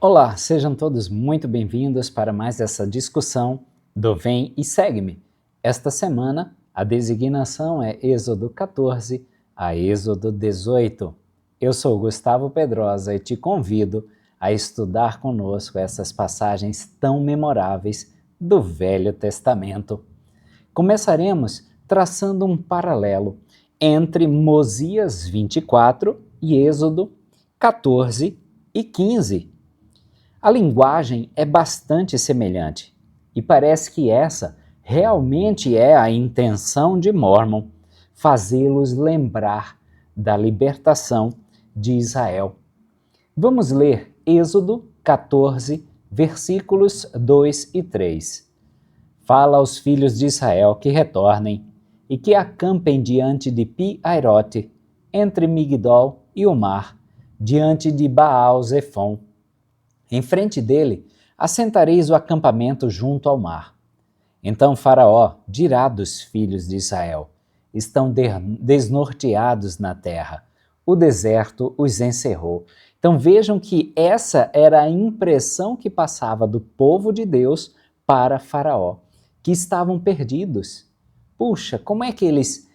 Olá, sejam todos muito bem-vindos para mais essa discussão do Vem e Segue-me. Esta semana, a designação é Êxodo 14 a Êxodo 18. Eu sou Gustavo Pedrosa e te convido a estudar conosco essas passagens tão memoráveis do Velho Testamento. Começaremos traçando um paralelo entre Mosias 24 e Êxodo 14 e 15. A linguagem é bastante semelhante e parece que essa realmente é a intenção de Mormon, fazê-los lembrar da libertação de Israel. Vamos ler Êxodo 14, versículos 2 e 3. Fala aos filhos de Israel que retornem e que acampem diante de Pi-Airote, entre Migdol e o mar, diante de Baal-Zefon. Em frente dele, assentareis o acampamento junto ao mar. Então Faraó dirá dos filhos de Israel: estão desnorteados na terra, o deserto os encerrou. Então vejam que essa era a impressão que passava do povo de Deus para Faraó, que estavam perdidos. Puxa, como é que eles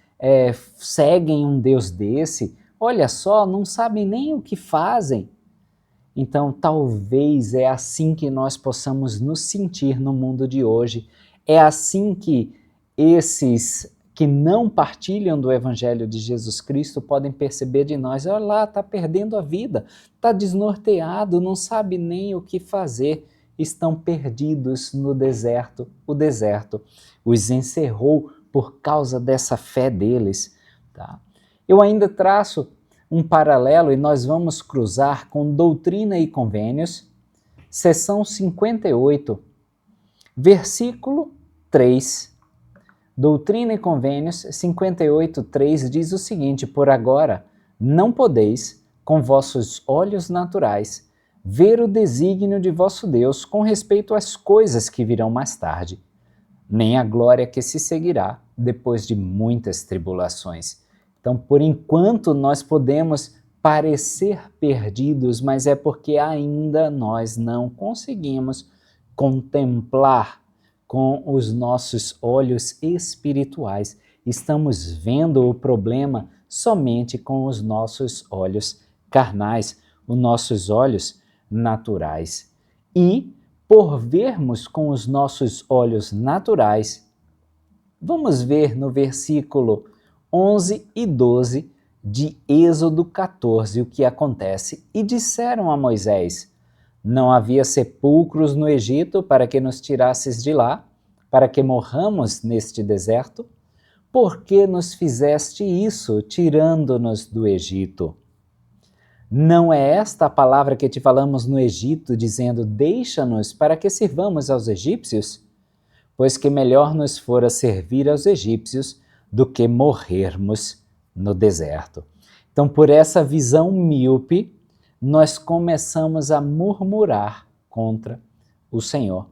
seguem um Deus desse? Olha só, não sabem nem o que fazem. Então, talvez é assim que nós possamos nos sentir no mundo de hoje. É assim que esses que não partilham do Evangelho de Jesus Cristo podem perceber de nós. Olha lá, está perdendo a vida, está desnorteado, não sabe nem o que fazer. Estão perdidos no deserto. O deserto os encerrou por causa dessa fé deles. Tá? Eu ainda traço um paralelo e nós vamos cruzar com Doutrina e Convênios, seção 58, versículo 3. Doutrina e Convênios 58, 3 diz o seguinte: por agora não podeis, com vossos olhos naturais, ver o desígnio de vosso Deus com respeito às coisas que virão mais tarde, nem a glória que se seguirá depois de muitas tribulações. Então, por enquanto, nós podemos parecer perdidos, mas é porque ainda nós não conseguimos contemplar com os nossos olhos espirituais. Estamos vendo o problema somente com os nossos olhos carnais, os nossos olhos naturais. E, por vermos com os nossos olhos naturais, vamos ver no versículo 11 e 12 de Êxodo 14 o que acontece. E disseram a Moisés: não havia sepulcros no Egito para que nos tirasses de lá, para que morramos neste deserto? Por que nos fizeste isso, tirando-nos do Egito? Não é esta a palavra que te falamos no Egito, dizendo: deixa-nos para que sirvamos aos egípcios? Pois que melhor nos fora servir aos egípcios do que morrermos no deserto. Então, por essa visão míope, nós começamos a murmurar contra o Senhor.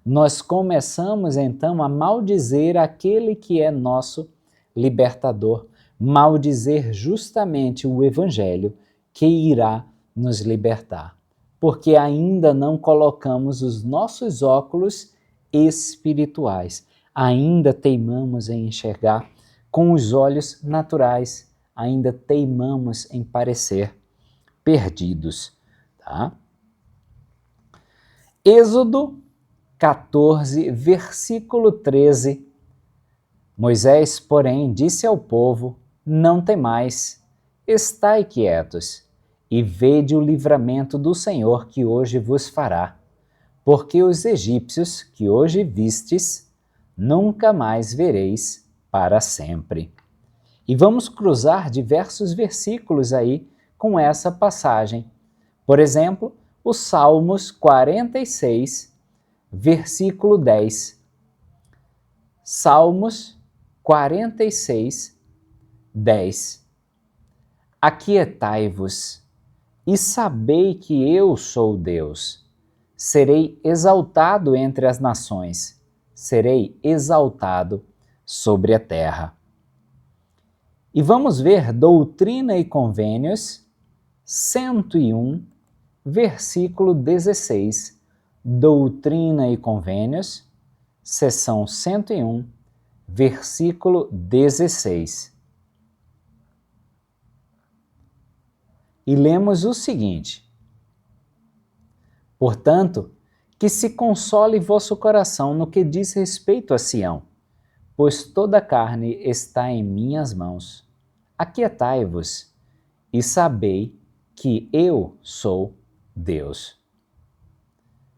Nós começamos, então, a maldizer aquele que é nosso libertador, maldizer justamente o Evangelho que irá nos libertar, porque ainda não colocamos os nossos óculos espirituais, ainda teimamos em enxergar com os olhos naturais, ainda teimamos em parecer perdidos. Tá? Êxodo 14, versículo 13. Moisés, porém, disse ao povo: não temais, estai quietos, e vede o livramento do Senhor que hoje vos fará, porque os egípcios que hoje vistes, nunca mais vereis para sempre. E vamos cruzar diversos versículos aí com essa passagem. Por exemplo, o Salmos 46, versículo 10. Salmos 46, 10. Aquietai-vos e sabei que eu sou Deus. Serei exaltado entre as nações, serei exaltado sobre a terra. E vamos ver Doutrina e Convênios 101, versículo 16, Doutrina e Convênios, seção 101, versículo 16. E lemos o seguinte: Portanto, que se console vosso coração no que diz respeito a Sião, pois toda a carne está em minhas mãos. Aquietai-vos e sabei que eu sou Deus.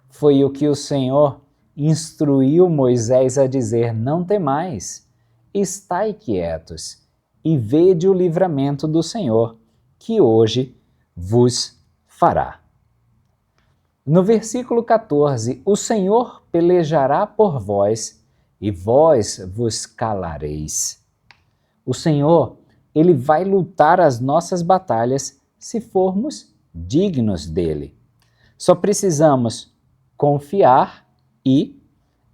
Foi o que o Senhor instruiu Moisés a dizer: não temais, estai quietos e vede o livramento do Senhor, que hoje vos fará. No versículo 14, o Senhor pelejará por vós e vós vos calareis. O Senhor, Ele vai lutar as nossas batalhas se formos dignos dele. Só precisamos confiar e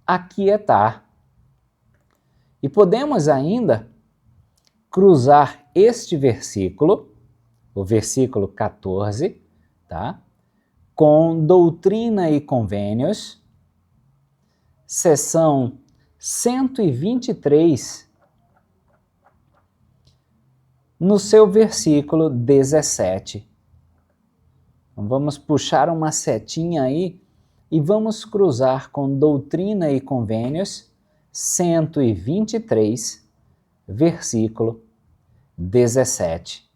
aquietar. E podemos ainda cruzar este versículo, o versículo 14, tá? Com Doutrina e Convênios, seção 123, no seu versículo 17. Então, vamos puxar uma setinha aí e vamos cruzar com Doutrina e Convênios, 123, versículo 17.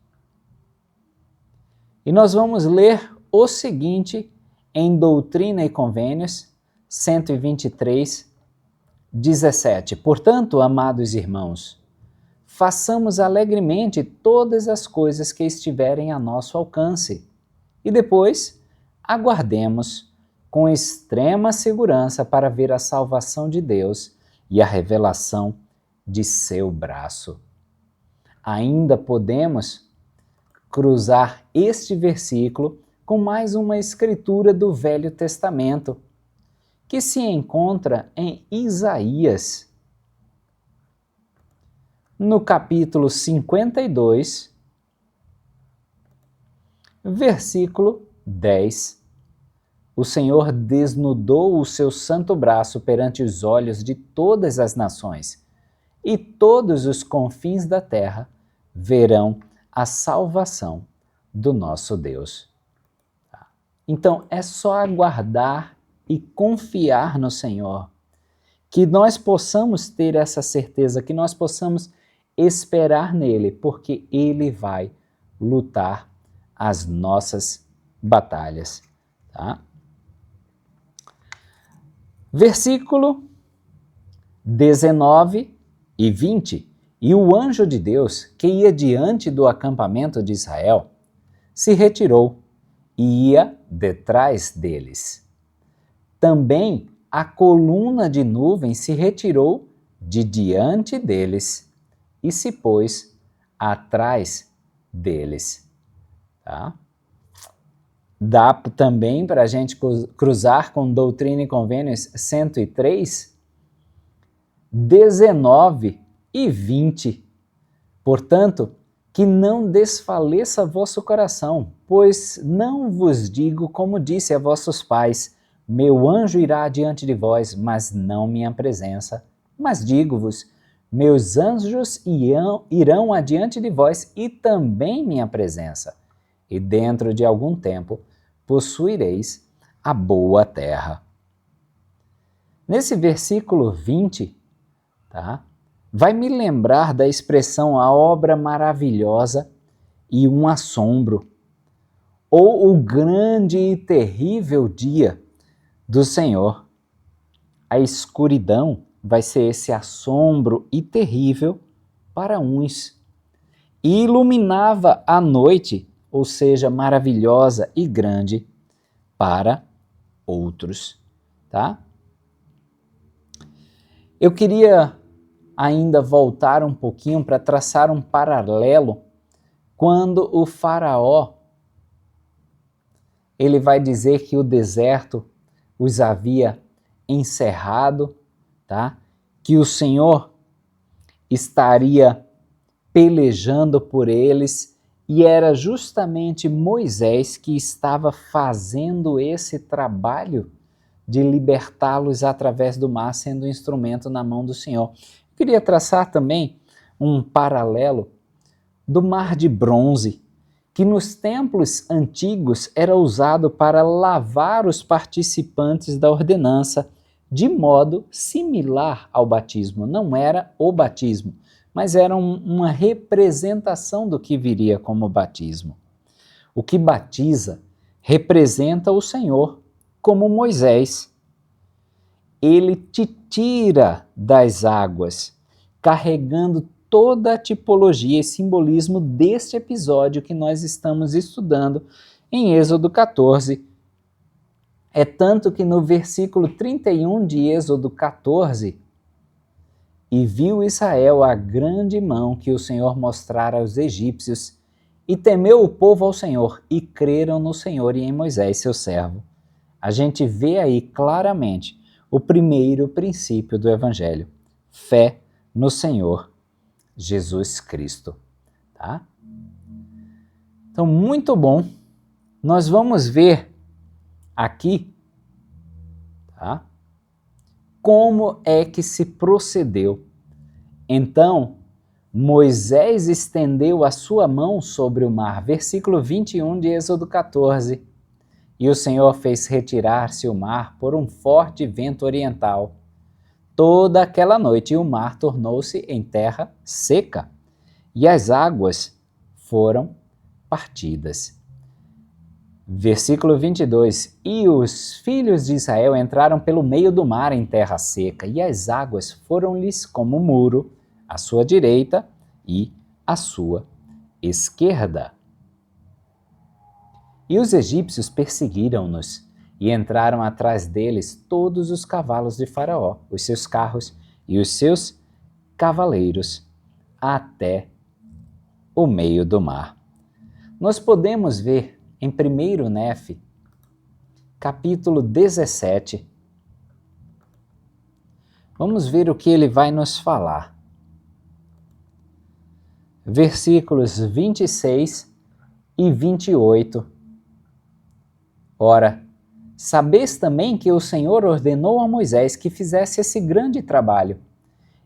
E nós vamos ler o seguinte em Doutrina e Convênios, 123, 17. Portanto, amados irmãos, façamos alegremente todas as coisas que estiverem a nosso alcance e depois aguardemos com extrema segurança para ver a salvação de Deus e a revelação de seu braço. Ainda podemos cruzar este versículo com mais uma escritura do Velho Testamento, que se encontra em Isaías, no capítulo 52, versículo 10. O Senhor desnudou o seu santo braço perante os olhos de todas as nações, e todos os confins da terra verão a salvação do nosso Deus. Então, é só aguardar e confiar no Senhor, que nós possamos ter essa certeza, que nós possamos esperar nele, porque ele vai lutar as nossas batalhas. Tá? Versículo 19 e 20. E o anjo de Deus, que ia diante do acampamento de Israel, se retirou e ia detrás deles. Também a coluna de nuvem se retirou de diante deles e se pôs atrás deles. Tá? Dá também para a gente cruzar com Doutrina e Convênios 103, 19 e 20. Portanto, que não desfaleça vosso coração, pois não vos digo como disse a vossos pais, meu anjo irá diante de vós, mas não minha presença. Mas digo-vos, meus anjos irão adiante de vós e também minha presença. E dentro de algum tempo possuireis a boa terra. Nesse versículo 20, tá? Vai me lembrar da expressão a obra maravilhosa e um assombro, ou o grande e terrível dia do Senhor. A escuridão vai ser esse assombro e terrível para uns, e iluminava a noite, ou seja, maravilhosa e grande para outros, tá? Eu queria ainda voltar um pouquinho para traçar um paralelo quando o faraó ele vai dizer que o deserto os havia encerrado, tá? Que o Senhor estaria pelejando por eles E era justamente Moisés que estava fazendo esse trabalho de libertá-los através do mar, sendo um instrumento na mão do Senhor. Eu queria traçar também um paralelo do mar de bronze, que nos templos antigos era usado para lavar os participantes da ordenança, de modo similar ao batismo. Não era o batismo, mas era uma representação do que viria como batismo. O que batiza representa o Senhor, como Moisés. Ele te tira das águas, carregando toda a tipologia e simbolismo deste episódio que nós estamos estudando em Êxodo 14. É tanto que no versículo 31 de Êxodo 14, e viu Israel a grande mão que o Senhor mostrara aos egípcios, e temeu o povo ao Senhor, e creram no Senhor e em Moisés, seu servo. A gente vê aí claramente o primeiro princípio do Evangelho: fé no Senhor Jesus Cristo. Tá? Então, muito bom. Nós vamos ver aqui, tá? Como é que se procedeu. Então, Moisés estendeu a sua mão sobre o mar. Versículo 21 de Êxodo 14. E o Senhor fez retirar-se o mar por um forte vento oriental. Toda aquela noite o mar tornou-se em terra seca, e as águas foram partidas. Versículo 22. E os filhos de Israel entraram pelo meio do mar em terra seca, e as águas foram-lhes como muro, à sua direita e à sua esquerda. E os egípcios perseguiram-nos, e entraram atrás deles todos os cavalos de Faraó, os seus carros e os seus cavaleiros, até o meio do mar. Nós podemos ver em 1 Nefe, capítulo 17. Vamos ver o que ele vai nos falar. Versículos 26 e 28. Ora, sabeis também que o Senhor ordenou a Moisés que fizesse esse grande trabalho.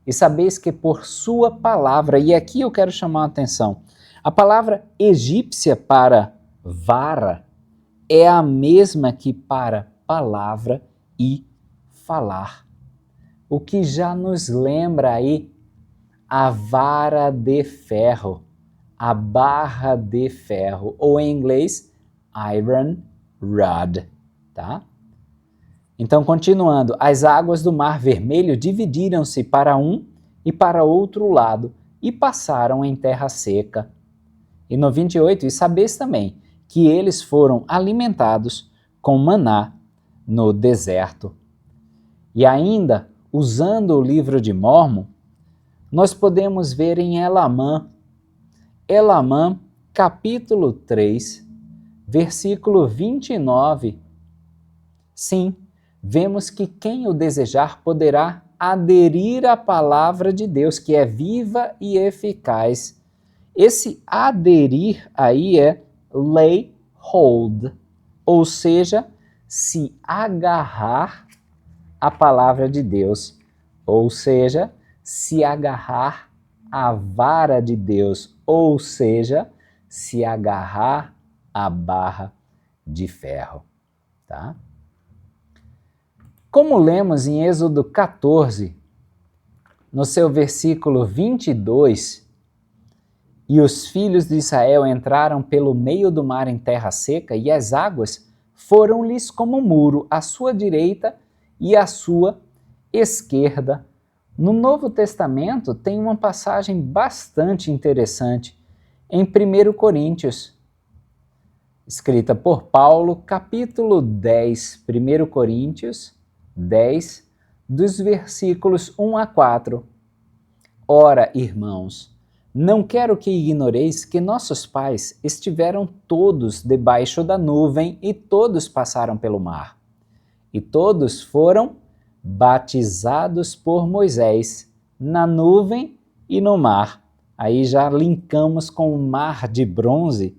E sabeis que por sua palavra, e aqui eu quero chamar a atenção, a palavra egípcia para vara é a mesma que para palavra e falar. O que já nos lembra aí a vara de ferro, a barra de ferro, ou em inglês, iron rod, tá? Então, continuando, as águas do Mar Vermelho dividiram-se para um e para outro lado e passaram em terra seca. E no 28, e sabeis também que eles foram alimentados com maná no deserto. E ainda, usando o livro de Mórmon, nós podemos ver em Elamã, capítulo 3, versículo 29, sim, vemos que quem o desejar poderá aderir à palavra de Deus, que é viva e eficaz. Esse aderir aí é lay hold, ou seja, se agarrar à palavra de Deus, ou seja, se agarrar à vara de Deus, ou seja, se agarrar à barra de ferro, tá? Como lemos em Êxodo 14, no seu versículo 22, e os filhos de Israel entraram pelo meio do mar em terra seca, e as águas foram-lhes como muro, à sua direita e à sua esquerda. No Novo Testamento tem uma passagem bastante interessante, em 1 Coríntios, escrita por Paulo, capítulo 10, 1 Coríntios 10, dos versículos 1 a 4. Ora, irmãos, não quero que ignoreis que nossos pais estiveram todos debaixo da nuvem e todos passaram pelo mar. E todos foram batizados por Moisés na nuvem e no mar aí já linkamos com o mar de bronze,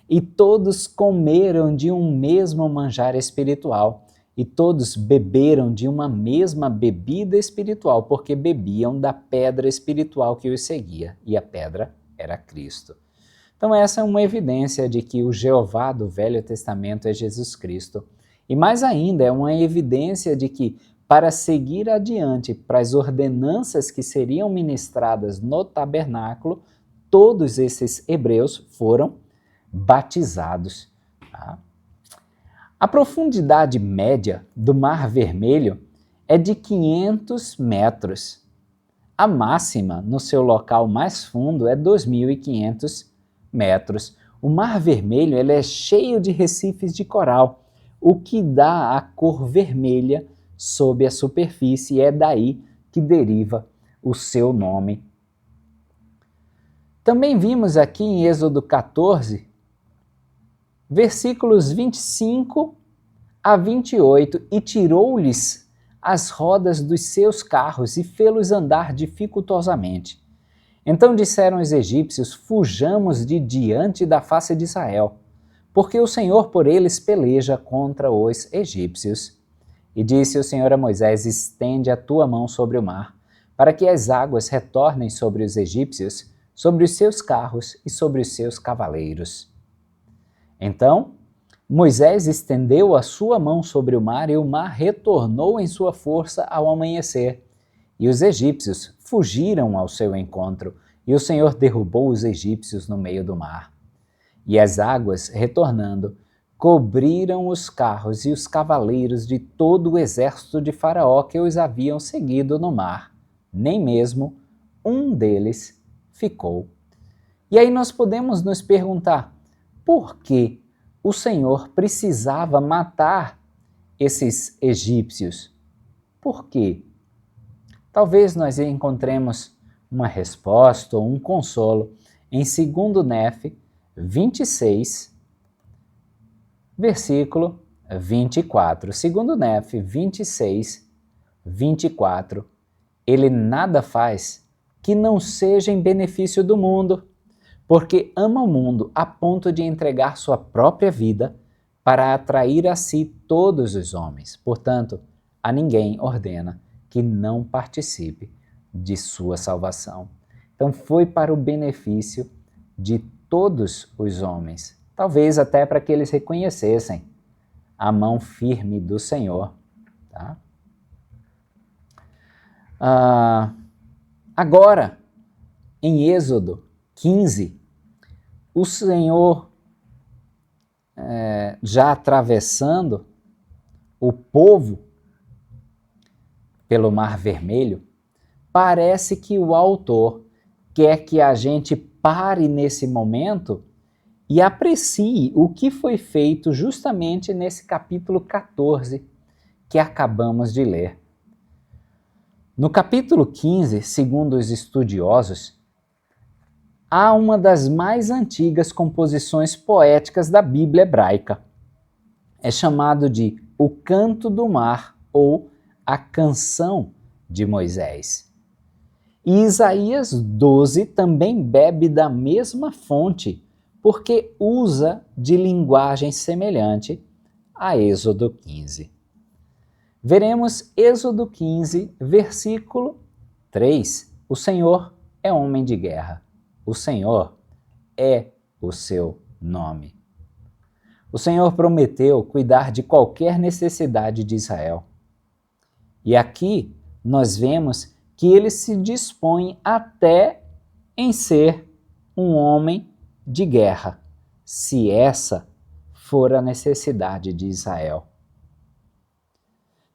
e todos comeram de um mesmo manjar espiritual, e todos beberam de uma mesma bebida espiritual, porque bebiam da pedra espiritual que os seguia, e a pedra era Cristo. Então essa é uma evidência de que o Jeová do Velho Testamento é Jesus Cristo. E mais ainda, é uma evidência de que, para seguir adiante para as ordenanças que seriam ministradas no tabernáculo, todos esses hebreus foram batizados. Tá? A profundidade média do Mar Vermelho é de 500 metros. A máxima, no seu local mais fundo, é 2.500 metros. O Mar Vermelho ele é cheio de recifes de coral, o que dá a cor vermelha sob a superfície, e é daí que deriva o seu nome. Também vimos aqui em Êxodo 14, versículos 25 a 28, e tirou-lhes as rodas dos seus carros e fê-los andar dificultosamente. Então disseram os egípcios: fujamos de diante da face de Israel, porque o Senhor por eles peleja contra os egípcios. E disse o Senhor a Moisés: estende a tua mão sobre o mar, para que as águas retornem sobre os egípcios, sobre os seus carros e sobre os seus cavaleiros. Então Moisés estendeu a sua mão sobre o mar, e o mar retornou em sua força ao amanhecer. E os egípcios fugiram ao seu encontro, e o Senhor derrubou os egípcios no meio do mar. E as águas, retornando, cobriram os carros e os cavaleiros de todo o exército de Faraó que os haviam seguido no mar. Nem mesmo um deles ficou. E aí nós podemos nos perguntar, por que o Senhor precisava matar esses egípcios? Por quê? Talvez nós encontremos uma resposta ou um consolo em 2 Nefe 26, versículo 24. 2 Nefe 26, 24. Ele nada faz que não seja em benefício do mundo, porque ama o mundo a ponto de entregar sua própria vida para atrair a si todos os homens. Portanto, a ninguém ordena que não participe de sua salvação. Então foi para o benefício de todos os homens, talvez até para que eles reconhecessem a mão firme do Senhor. Tá? Agora, em Êxodo 15, o Senhor, já atravessando o povo pelo Mar Vermelho, parece que o autor quer que a gente pare nesse momento e aprecie o que foi feito justamente nesse capítulo 14 que acabamos de ler. No capítulo 15, segundo os estudiosos, há uma das mais antigas composições poéticas da Bíblia hebraica. É chamado de O Canto do Mar ou a Canção de Moisés. E Isaías 12 também bebe da mesma fonte, porque usa de linguagem semelhante a Êxodo 15. Veremos Êxodo 15, versículo 3. O Senhor é homem de guerra. O Senhor é o seu nome. O Senhor prometeu cuidar de qualquer necessidade de Israel. E aqui nós vemos que ele se dispõe até em ser um homem de guerra, se essa for a necessidade de Israel.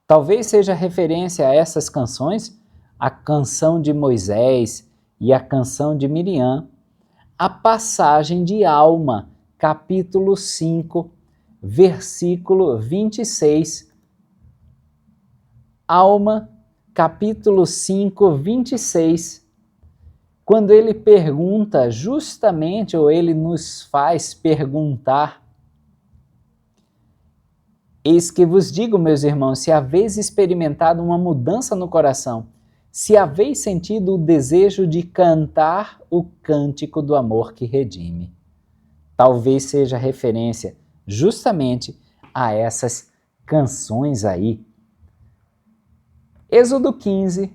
Talvez seja referência a essas canções, a canção de Moisés e a canção de Miriam, a passagem de Alma, capítulo 5, versículo 26. Alma, capítulo 5, 26, quando ele pergunta justamente, ou ele nos faz perguntar: eis que vos digo, meus irmãos, se haveis experimentado uma mudança no coração, se haveis sentido o desejo de cantar o cântico do amor que redime. Talvez seja referência justamente a essas canções aí. Êxodo 15,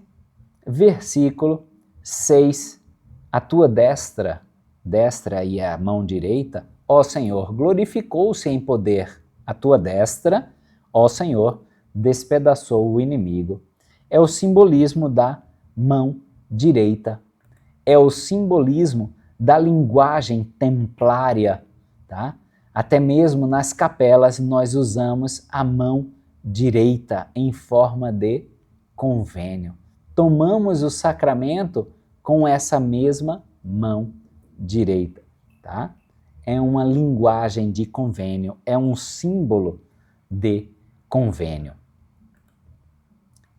versículo 6. A tua destra e a mão direita, ó Senhor, glorificou-se em poder. A tua destra, ó Senhor, despedaçou o inimigo. É o simbolismo da mão direita. É o simbolismo da linguagem templária, tá? Até mesmo nas capelas nós usamos a mão direita em forma de convênio. Tomamos o sacramento com essa mesma mão direita, tá? É uma linguagem de convênio, é um símbolo de convênio.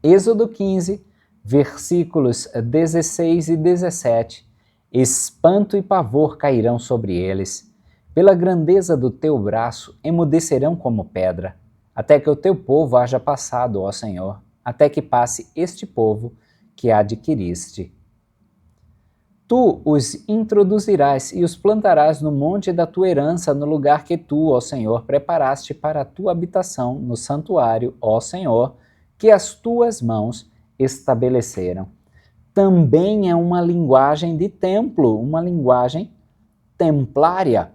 Êxodo 15, versículos 16 e 17. Espanto e pavor cairão sobre eles. Pela grandeza do teu braço, emudecerão como pedra, até que o teu povo haja passado, ó Senhor, até que passe este povo que adquiriste. Tu os introduzirás e os plantarás no monte da tua herança, no lugar que tu, ó Senhor, preparaste para a tua habitação, no santuário, ó Senhor, que as tuas mãos estabeleceram. Também é uma linguagem de templo, uma linguagem templária.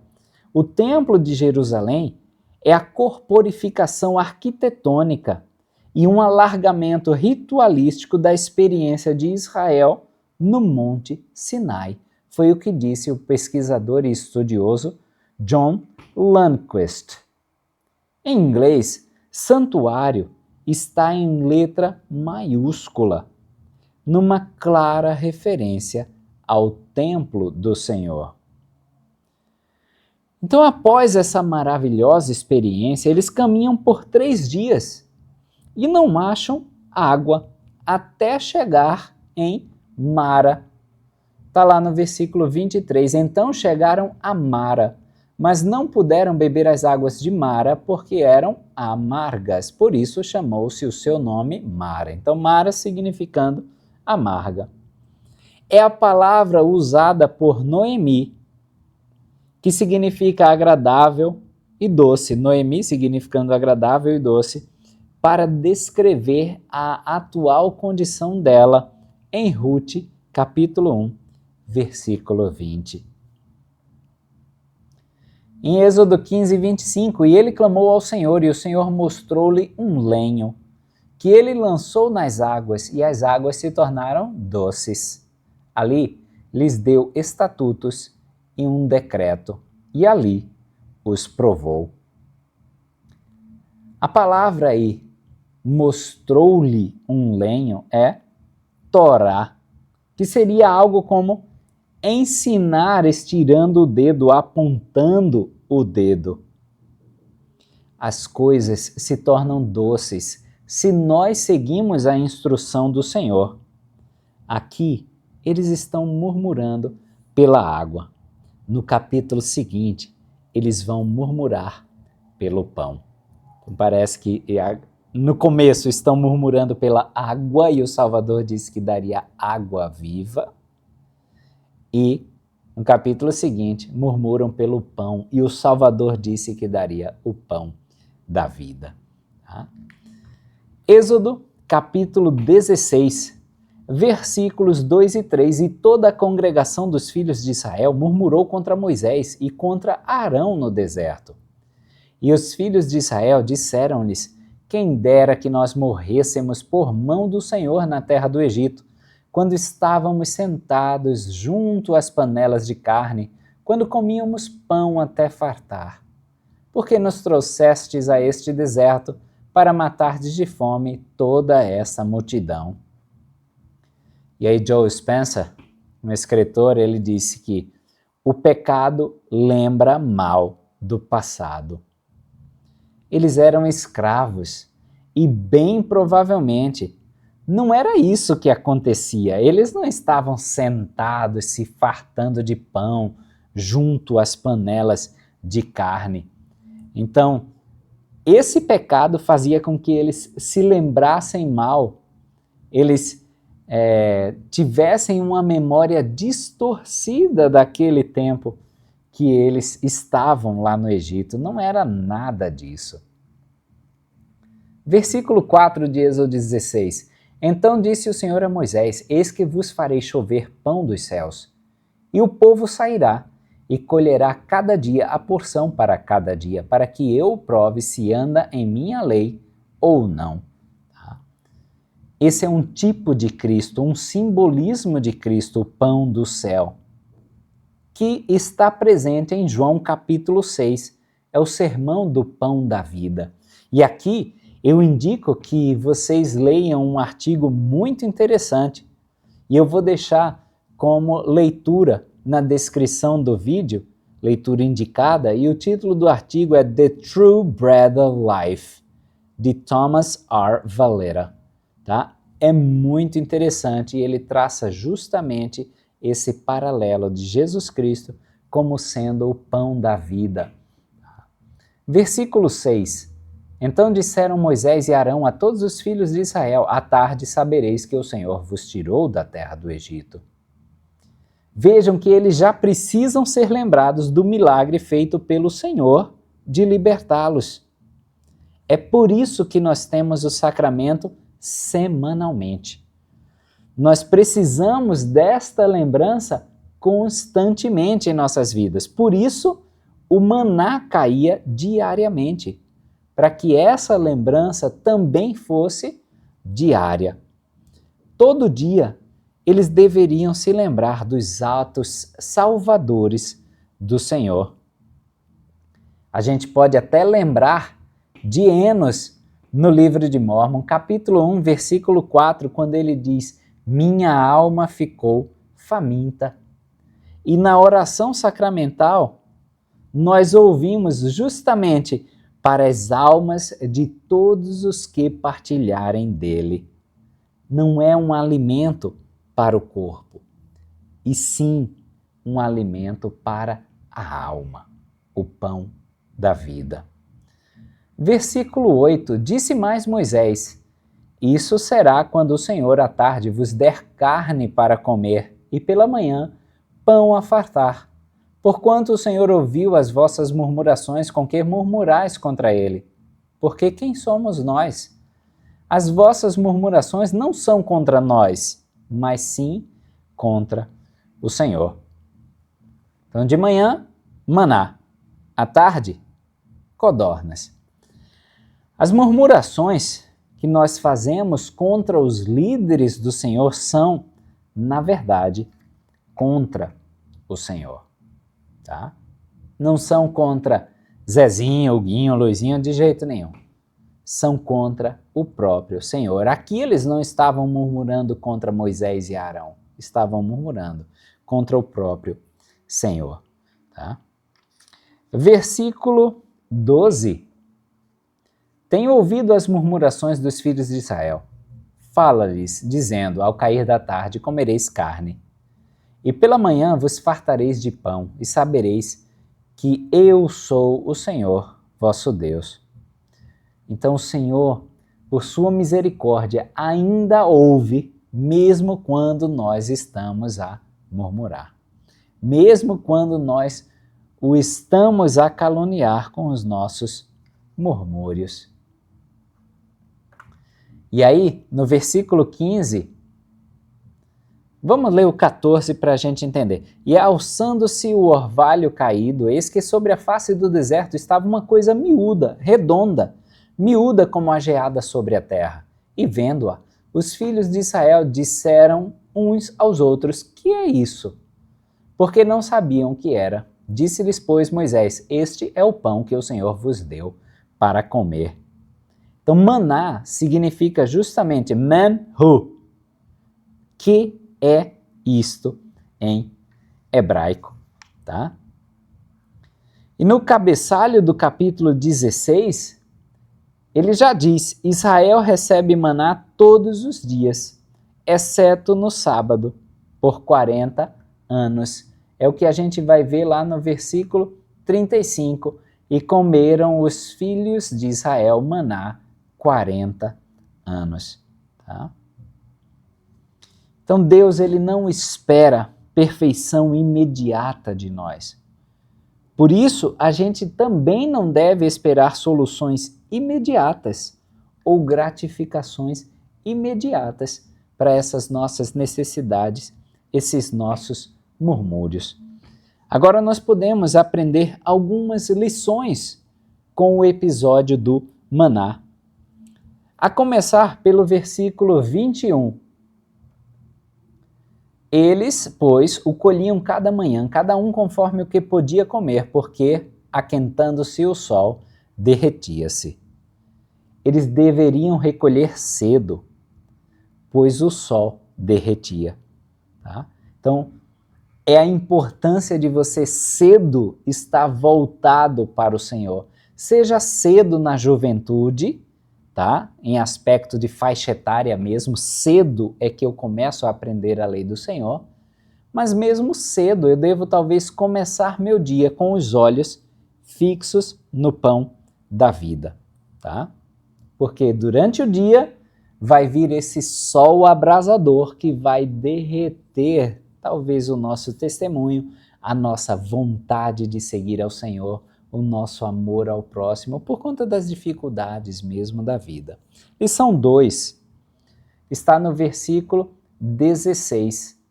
O Templo de Jerusalém é a corporificação arquitetônica e um alargamento ritualístico da experiência de Israel no Monte Sinai. Foi o que disse o pesquisador e estudioso John Lundquist. Em inglês, santuário está em letra maiúscula, numa clara referência ao templo do Senhor. Então, após essa maravilhosa experiência, eles caminham por 3 dias e não acham água até chegar em Mara. Está lá no versículo 23. Então chegaram a Mara, mas não puderam beber as águas de Mara porque eram amargas. Por isso chamou-se o seu nome Mara. Então, Mara significando amarga. É a palavra usada por Noemi, que significa agradável e doce. Noemi significando agradável e doce, para descrever a atual condição dela em Rute, capítulo 1, versículo 20. Em Êxodo 15, 25, e ele clamou ao Senhor, e o Senhor mostrou-lhe um lenho, que ele lançou nas águas, e as águas se tornaram doces. Ali lhes deu estatutos e um decreto, e ali os provou. A palavra aí, mostrou-lhe um lenho, é Torá, que seria algo como ensinar estirando o dedo, apontando o dedo. As coisas se tornam doces se nós seguimos a instrução do Senhor. Aqui, eles estão murmurando pela água. No capítulo seguinte, eles vão murmurar pelo pão. Então, parece que no começo estão murmurando pela água e o Salvador disse que daria água viva. E no capítulo seguinte, murmuram pelo pão e o Salvador disse que daria o pão da vida. Tá? Êxodo, capítulo 16, versículos 2 e 3. E toda a congregação dos filhos de Israel murmurou contra Moisés e contra Arão no deserto. E os filhos de Israel disseram-lhes: quem dera que nós morrêssemos por mão do Senhor na terra do Egito, quando estávamos sentados junto às panelas de carne, quando comíamos pão até fartar. Porque nos trouxestes a este deserto para matardes de fome toda essa multidão. E aí Joe Spencer, um escritor, ele disse que o pecado lembra mal do passado. Eles eram escravos e bem provavelmente não era isso que acontecia. Eles não estavam sentados se fartando de pão junto às panelas de carne. Então, esse pecado fazia com que eles se lembrassem mal, eles tivessem uma memória distorcida daquele tempo que eles estavam lá no Egito. Não era nada disso. Versículo 4 de Êxodo 16. Então disse o Senhor a Moisés: Eis que vos farei chover pão dos céus, e o povo sairá e colherá cada dia a porção para cada dia, para que eu prove se anda em minha lei ou não. Esse é um tipo de Cristo, um simbolismo de Cristo, o pão do céu, que está presente em João capítulo 6. É o sermão do pão da vida. E aqui eu indico que vocês leiam um artigo muito interessante, e eu vou deixar como leitura na descrição do vídeo, leitura indicada, e o título do artigo é The True Bread of Life, de Thomas R. Valera. Tá? É muito interessante e ele traça justamente esse paralelo de Jesus Cristo como sendo o pão da vida. Versículo 6. Então disseram Moisés e Arão a todos os filhos de Israel: à tarde sabereis que o Senhor vos tirou da terra do Egito. Vejam que eles já precisam ser lembrados do milagre feito pelo Senhor de libertá-los. É por isso que nós temos o sacramento semanalmente. Nós precisamos desta lembrança constantemente em nossas vidas. Por isso, o maná caía diariamente, para que essa lembrança também fosse diária. Todo dia, eles deveriam se lembrar dos atos salvadores do Senhor. A gente pode até lembrar de Enos no livro de Mórmon, capítulo 1, versículo 4, quando ele diz: minha alma ficou faminta. E na oração sacramental, nós ouvimos justamente para as almas de todos os que partilharem dele. Não é um alimento para o corpo, e sim um alimento para a alma, o pão da vida. Versículo 8, disse mais Moisés: isso será quando o Senhor à tarde vos der carne para comer, e pela manhã pão a fartar. Porquanto o Senhor ouviu as vossas murmurações com que murmurais contra ele. Porque quem somos nós? As vossas murmurações não são contra nós, mas sim contra o Senhor. Então, de manhã, maná. À tarde, codornas. As murmurações que nós fazemos contra os líderes do Senhor são, na verdade, contra o Senhor. Tá? Não são contra Zezinho, Huguinho, Luizinho, de jeito nenhum. São contra o próprio Senhor. Aqui eles não estavam murmurando contra Moisés e Arão, estavam murmurando contra o próprio Senhor. Tá? Versículo 12. Tenho ouvido as murmurações dos filhos de Israel. Fala-lhes, dizendo: ao cair da tarde comereis carne, e pela manhã vos fartareis de pão, e sabereis que eu sou o Senhor, vosso Deus. Então o Senhor, por sua misericórdia, ainda ouve, mesmo quando nós estamos a murmurar. Mesmo quando nós o estamos a caluniar com os nossos murmúrios. E aí, no versículo 15, vamos ler o 14 para a gente entender. E alçando-se o orvalho caído, eis que sobre a face do deserto estava uma coisa miúda, redonda, miúda como a geada sobre a terra. E vendo-a, os filhos de Israel disseram uns aos outros: que é isso? Porque não sabiam o que era. Disse-lhes, pois, Moisés: este é o pão que o Senhor vos deu para comer. Então, maná significa justamente manhu, que é isto em hebraico, tá? E no cabeçalho do capítulo 16, ele já diz: Israel recebe maná todos os dias, exceto no sábado, por 40 anos. É o que a gente vai ver lá no versículo 35. E comeram os filhos de Israel maná 40 anos. Tá? Então Deus, ele não espera perfeição imediata de nós. Por isso, a gente também não deve esperar soluções imediatas ou gratificações imediatas para essas nossas necessidades, esses nossos murmúrios. Agora nós podemos aprender algumas lições com o episódio do maná. A começar pelo versículo 21. Eles, pois, o colhiam cada manhã, cada um conforme o que podia comer, porque, aquentando-se o sol, derretia-se. Eles deveriam recolher cedo, pois o sol derretia. Tá? Então, é a importância de você cedo estar voltado para o Senhor. Seja cedo na juventude, tá? Em aspecto de faixa etária mesmo, cedo é que eu começo a aprender a lei do Senhor, mas mesmo cedo eu devo talvez começar meu dia com os olhos fixos no pão da vida, tá? Porque durante o dia vai vir esse sol abrasador que vai derreter talvez o nosso testemunho, a nossa vontade de seguir ao Senhor, o nosso amor ao próximo, por conta das dificuldades mesmo da vida. Lição 2 está no versículo 16.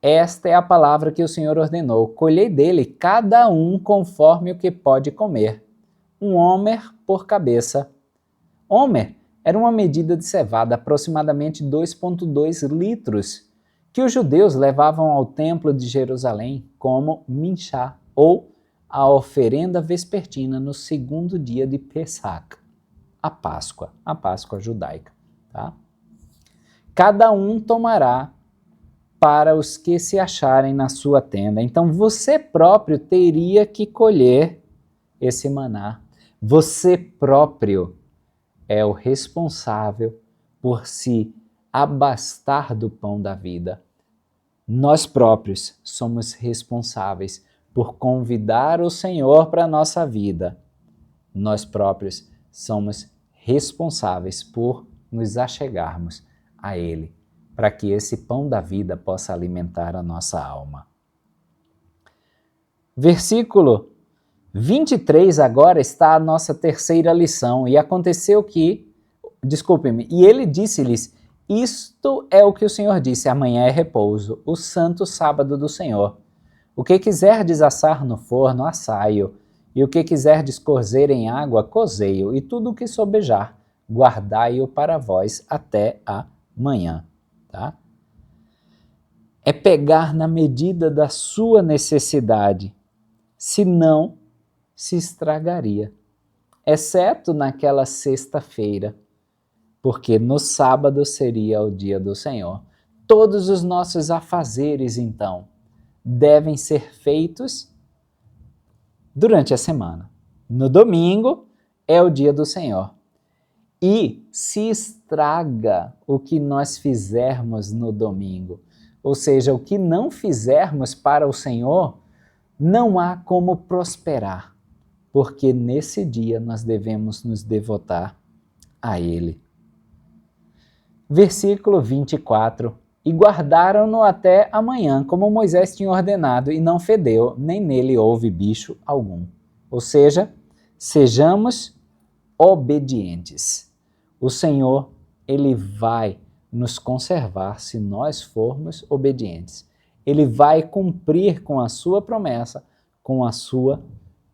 Esta é a palavra que o Senhor ordenou: colhei dele cada um conforme o que pode comer, um homer por cabeça. Homer era uma medida de cevada, aproximadamente 2,2 litros, que os judeus levavam ao templo de Jerusalém como minchá, ou a oferenda vespertina no segundo dia de Pesach, a Páscoa judaica. Tá? Cada um tomará para os que se acharem na sua tenda. Então você próprio teria que colher esse maná. Você próprio é o responsável por se abastar do pão da vida. Nós próprios somos responsáveis por convidar o Senhor para a nossa vida. Nós próprios somos responsáveis por nos achegarmos a Ele, para que esse pão da vida possa alimentar a nossa alma. Versículo 23 agora está a nossa terceira lição. E aconteceu que, e ele disse-lhes: isto é o que o Senhor disse, amanhã é repouso, o santo sábado do Senhor. O que quiserdes assar no forno, assai-o, e o que quiserdes cozer em água, cozei-o, e tudo o que sobejar, guardai-o para vós até amanhã. Tá? É pegar na medida da sua necessidade, senão se estragaria, exceto naquela sexta-feira, porque no sábado seria o dia do Senhor. Todos os nossos afazeres, então, devem ser feitos durante a semana. No domingo é o dia do Senhor. E se estraga o que nós fizermos no domingo, ou seja, o que não fizermos para o Senhor, não há como prosperar, porque nesse dia nós devemos nos devotar a Ele. Versículo 24. E guardaram-no até amanhã, como Moisés tinha ordenado, e não fedeu, nem nele houve bicho algum. Ou seja, sejamos obedientes. O Senhor, Ele vai nos conservar se nós formos obedientes. Ele vai cumprir com a sua promessa, com a sua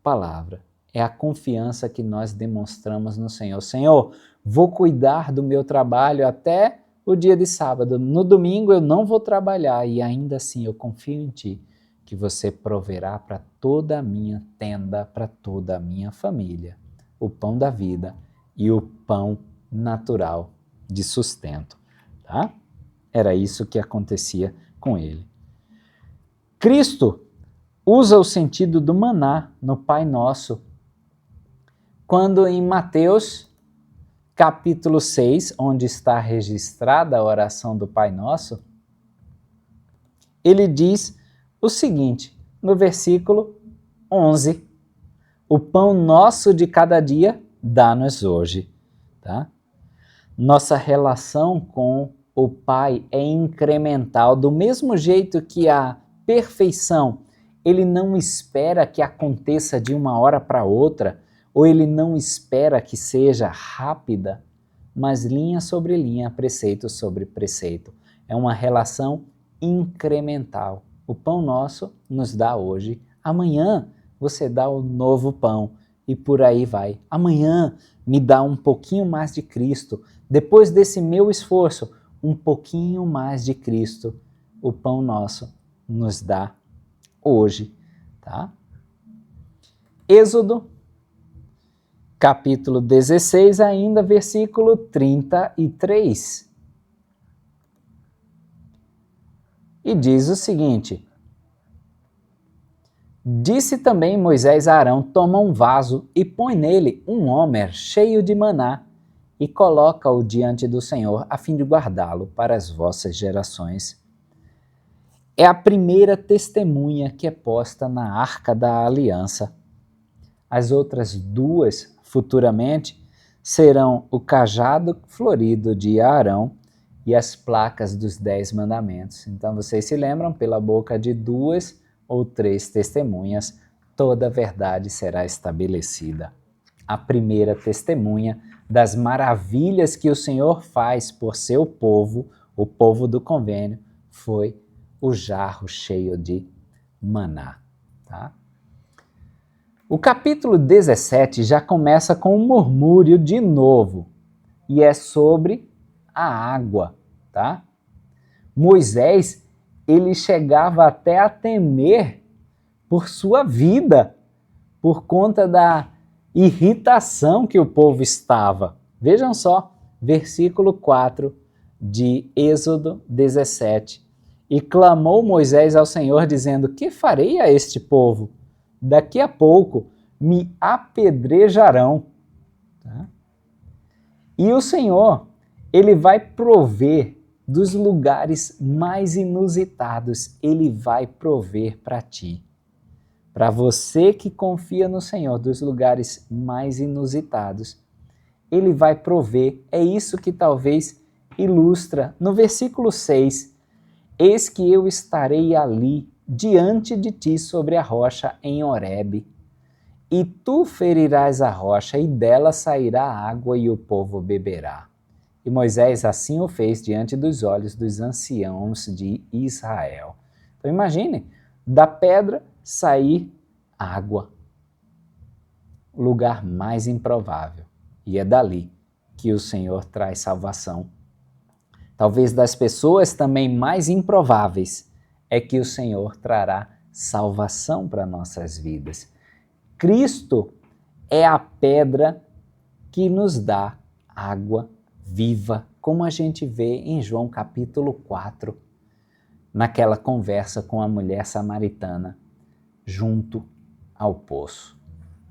palavra. É a confiança que nós demonstramos no Senhor. Senhor, vou cuidar do meu trabalho até o dia de sábado. No domingo eu não vou trabalhar e ainda assim eu confio em Ti, que você proverá para toda a minha tenda, para toda a minha família, o pão da vida e o pão natural de sustento. Tá? Era isso que acontecia com ele. Cristo usa o sentido do maná no Pai Nosso, quando em Mateus capítulo 6, onde está registrada a oração do Pai Nosso, ele diz o seguinte, no versículo 11, o pão nosso de cada dia dá-nos hoje. Tá? Nossa relação com o Pai é incremental, do mesmo jeito que a perfeição, ele não espera que aconteça de uma hora para outra, ou ele não espera que seja rápida, mas linha sobre linha, preceito sobre preceito. É uma relação incremental. O pão nosso nos dá hoje, amanhã você dá o novo pão e por aí vai. Amanhã me dá um pouquinho mais de Cristo. Depois desse meu esforço, um pouquinho mais de Cristo. O pão nosso nos dá hoje, tá? Êxodo, capítulo 16, ainda versículo 33. E diz o seguinte: disse também Moisés a Arão: toma um vaso e põe nele um homer cheio de maná e coloca-o diante do Senhor, a fim de guardá-lo para as vossas gerações. É a primeira testemunha que é posta na Arca da Aliança. As outras duas, futuramente, serão o cajado florido de Arão e as placas dos 10 mandamentos. Então vocês se lembram, pela boca de 2 ou 3 testemunhas, toda a verdade será estabelecida. A primeira testemunha das maravilhas que o Senhor faz por seu povo, o povo do convênio, foi o jarro cheio de maná. Tá? O capítulo 17 já começa com um murmúrio de novo, e é sobre a água. Tá? Moisés, ele chegava até a temer por sua vida, por conta da irritação que o povo estava. Vejam só, versículo 4 de Êxodo 17. E clamou Moisés ao Senhor, dizendo: que farei a este povo? Daqui a pouco me apedrejarão. Tá? E o Senhor, ele vai prover dos lugares mais inusitados, ele vai prover para ti. Para você que confia no Senhor, dos lugares mais inusitados, ele vai prover. É isso que talvez ilustra no versículo 6. Eis que eu estarei ali, diante de ti, sobre a rocha em Horebe. E tu ferirás a rocha, e dela sairá água, e o povo beberá. E Moisés assim o fez diante dos olhos dos anciãos de Israel. Então imagine, da pedra sair água. Lugar mais improvável. E é dali que o Senhor traz salvação. Talvez das pessoas também mais improváveis é que o Senhor trará salvação para nossas vidas. Cristo é a pedra que nos dá água viva, como a gente vê em João capítulo 4, naquela conversa com a mulher samaritana junto ao poço.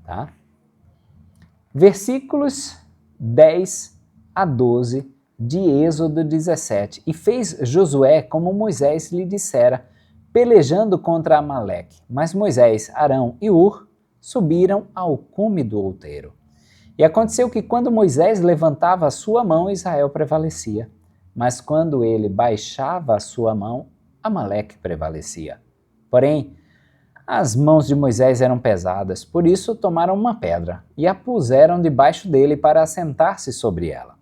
Tá? Versículos 10 a 12 de Êxodo 17. E fez Josué como Moisés lhe dissera, pelejando contra Amaleque. Mas Moisés, Arão e Hur subiram ao cume do outeiro. E aconteceu que quando Moisés levantava a sua mão, Israel prevalecia. Mas quando ele baixava a sua mão, Amaleque prevalecia. Porém, as mãos de Moisés eram pesadas, por isso tomaram uma pedra e a puseram debaixo dele para assentar-se sobre ela.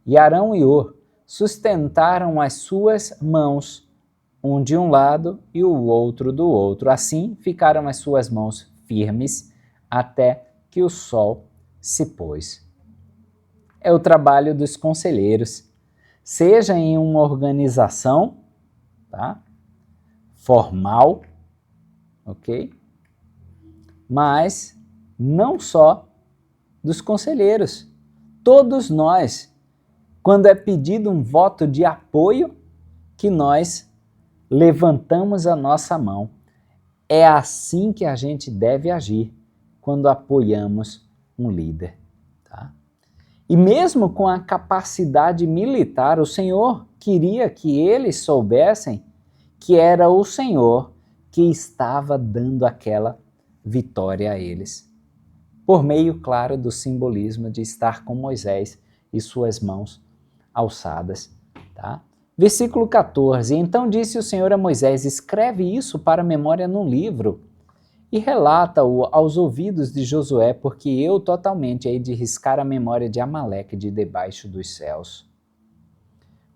E Arão e Hur sustentaram as suas mãos, um de um lado e o outro do outro. Assim ficaram as suas mãos firmes até que o sol se pôs. É o trabalho dos conselheiros, seja em uma organização, tá? Formal, ok? Mas não só dos conselheiros. Todos nós, quando é pedido um voto de apoio, que nós levantamos a nossa mão. É assim que a gente deve agir quando apoiamos um líder. Tá? E mesmo com a capacidade militar, o Senhor queria que eles soubessem que era o Senhor que estava dando aquela vitória a eles. Por meio, claro, do simbolismo de estar com Moisés e suas mãos alçadas Tá? Versículo 14, então disse o Senhor a Moisés, escreve isso para memória num livro e relata-o aos ouvidos de Josué, porque eu totalmente hei de riscar a memória de Amaleque de debaixo dos céus.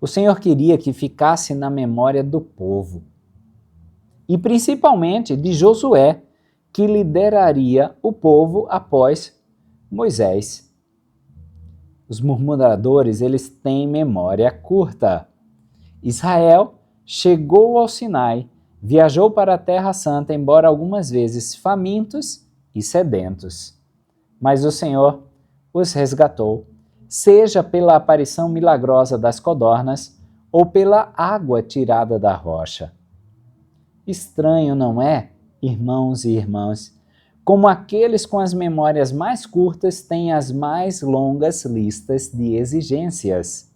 O Senhor queria que ficasse na memória do povo, e principalmente de Josué, que lideraria o povo após Moisés. Os murmuradores, eles têm memória curta. Israel chegou ao Sinai, viajou para a Terra Santa, embora algumas vezes famintos e sedentos. Mas o Senhor os resgatou, seja pela aparição milagrosa das codornas ou pela água tirada da rocha. Estranho, não é, irmãos e irmãs, como aqueles com as memórias mais curtas têm as mais longas listas de exigências.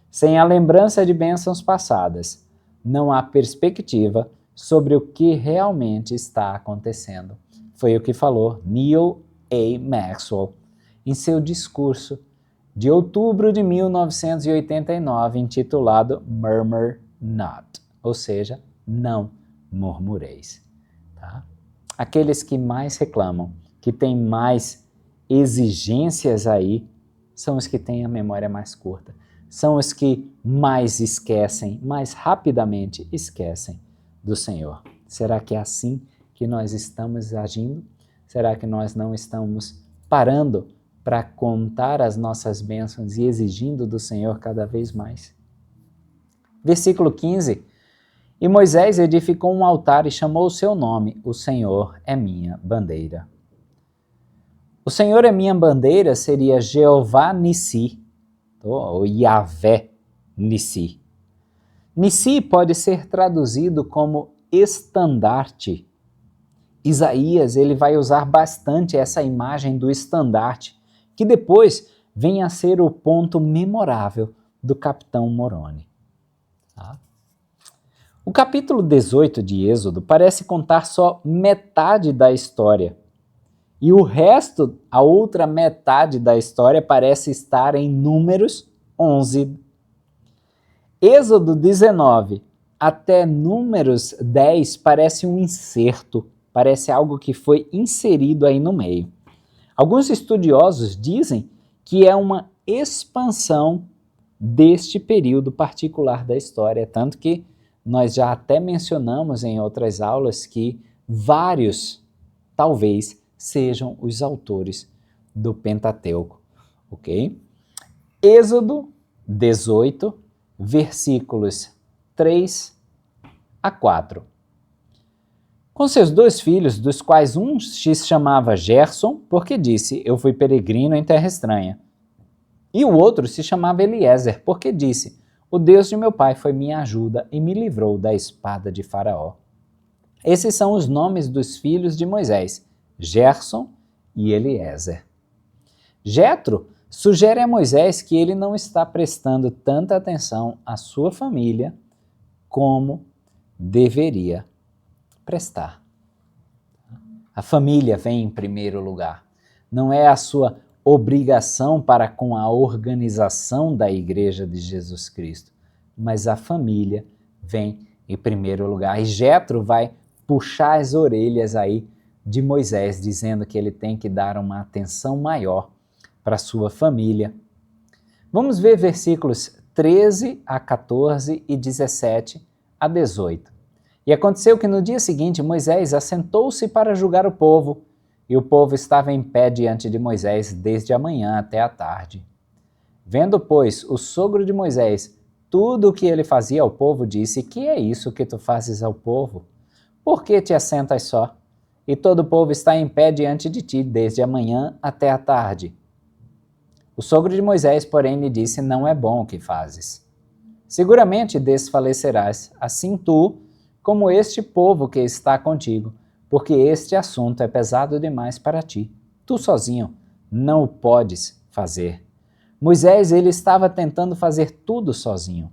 Sem a lembrança de bênçãos passadas, não há perspectiva sobre o que realmente está acontecendo. Foi o que falou Neil A. Maxwell em seu discurso de outubro de 1989, intitulado Murmur Not, ou seja, não murmureis. Tá? Aqueles que mais reclamam, que têm mais exigências aí, são os que têm a memória mais curta. São os que mais esquecem, mais rapidamente esquecem do Senhor. Será que é assim que nós estamos agindo? Será que nós não estamos parando para contar as nossas bênçãos e exigindo do Senhor cada vez mais? Versículo 15. E Moisés edificou um altar e chamou o seu nome, o Senhor é minha bandeira. O Senhor é minha bandeira seria Jeová Nissi, ou Yahvé Nissi. Nissi pode ser traduzido como estandarte. Isaías ele vai usar bastante essa imagem do estandarte, que depois vem a ser o ponto memorável do capitão Moroni. Tá? O capítulo 18 de Êxodo parece contar só metade da história. E o resto, a outra metade da história, parece estar em Números 11. Êxodo 19 até Números 10 parece um inserto, parece algo que foi inserido aí no meio. Alguns estudiosos dizem que é uma expansão deste período particular da história, tanto que nós já até mencionamos em outras aulas que vários, talvez, sejam os autores do Pentateuco, ok? Êxodo 18, versículos 3 a 4. Com seus 2 filhos, dos quais um se chamava Gerson, porque disse, eu fui peregrino em terra estranha. E o outro se chamava Eliezer, porque disse, o Deus de meu pai foi minha ajuda e me livrou da espada de Faraó. Esses são os nomes dos filhos de Moisés, Gerson e Eliezer. Jetro sugere a Moisés que ele não está prestando tanta atenção à sua família como deveria prestar. A família vem em primeiro lugar. Não é a sua obrigação para com a organização da Igreja de Jesus Cristo, mas a família vem em primeiro lugar. E Jetro vai puxar as orelhas aí de Moisés, dizendo que ele tem que dar uma atenção maior para sua família. Vamos ver versículos 13 a 14 e 17 a 18. E aconteceu que no dia seguinte Moisés assentou-se para julgar o povo, e o povo estava em pé diante de Moisés desde a manhã até a tarde. Vendo, pois, o sogro de Moisés tudo o que ele fazia ao povo, disse, que é isso que tu fazes ao povo? Por que te assentas só? E todo o povo está em pé diante de ti desde a manhã até a tarde. O sogro de Moisés, porém, lhe disse, não é bom o que fazes. Seguramente desfalecerás, assim tu, como este povo que está contigo, porque este assunto é pesado demais para ti. Tu sozinho não o podes fazer. Moisés, ele estava tentando fazer tudo sozinho.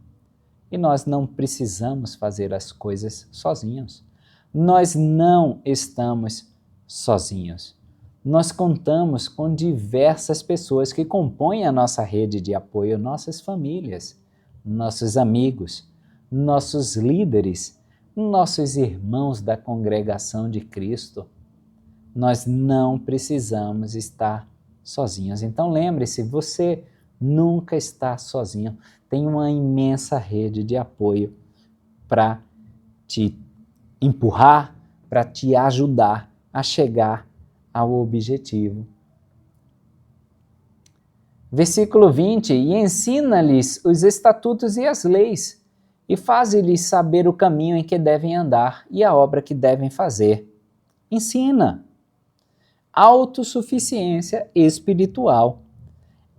E nós não precisamos fazer as coisas sozinhos. Nós não estamos sozinhos. Nós contamos com diversas pessoas que compõem a nossa rede de apoio, nossas famílias. nossos amigos, nossos líderes, nossos irmãos da congregação de Cristo. Nós não precisamos estar sozinhos. Então lembre-se, você nunca está sozinho. Tem uma imensa rede de apoio para te empurrar, para te ajudar a chegar ao objetivo. Versículo 20, e ensina-lhes os estatutos e as leis, e faze-lhes saber o caminho em que devem andar e a obra que devem fazer. Ensina. Autossuficiência espiritual.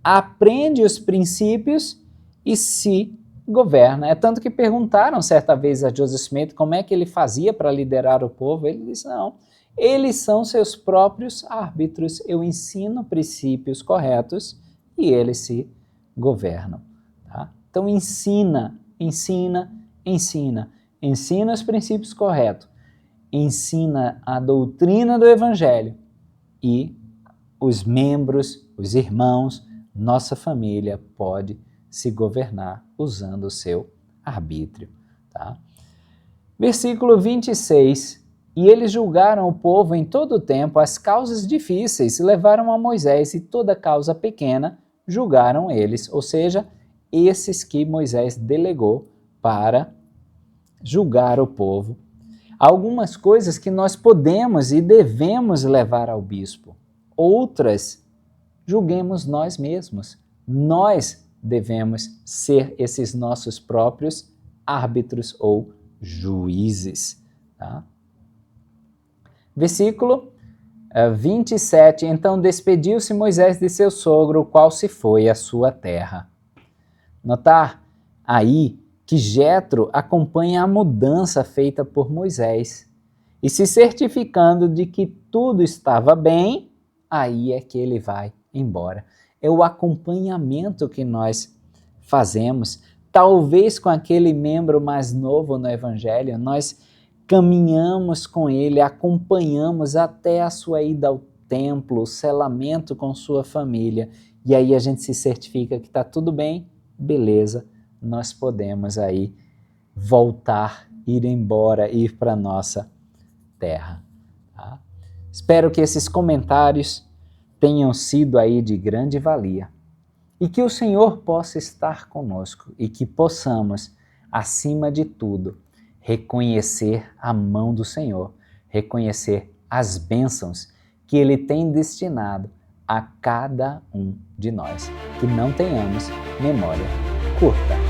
Aprende os princípios e se governa. É tanto que perguntaram certa vez a Joseph Smith como é que ele fazia para liderar o povo. Ele disse, não, eles são seus próprios árbitros. Eu ensino princípios corretos e eles se governam. Tá? Então ensina, ensina, ensina. Ensina os princípios corretos. Ensina a doutrina do Evangelho. E os membros, os irmãos, nossa família pode se governar usando o seu arbítrio. Tá? Versículo 26. E eles julgaram o povo em todo o tempo as causas difíceis, levaram a Moisés, e toda causa pequena julgaram eles, ou seja, esses que Moisés delegou para julgar o povo. Algumas coisas que nós podemos e devemos levar ao bispo, outras julguemos nós mesmos. Nós devemos ser esses nossos próprios árbitros ou juízes. Tá? Versículo 27. Então despediu-se Moisés de seu sogro, o qual se foi à sua terra. Notar aí que Jetro acompanha a mudança feita por Moisés e se certificando de que tudo estava bem, aí é que ele vai embora. É o acompanhamento que nós fazemos. Talvez com aquele membro mais novo no Evangelho, nós caminhamos com ele, acompanhamos até a sua ida ao templo, o selamento com sua família, e aí a gente se certifica que está tudo bem, beleza, nós podemos aí voltar, ir embora, ir para a nossa terra. Tá? Espero que esses comentários tenham sido aí de grande valia e que o Senhor possa estar conosco e que possamos, acima de tudo, reconhecer a mão do Senhor, reconhecer as bênçãos que Ele tem destinado a cada um de nós. Que não tenhamos memória curta.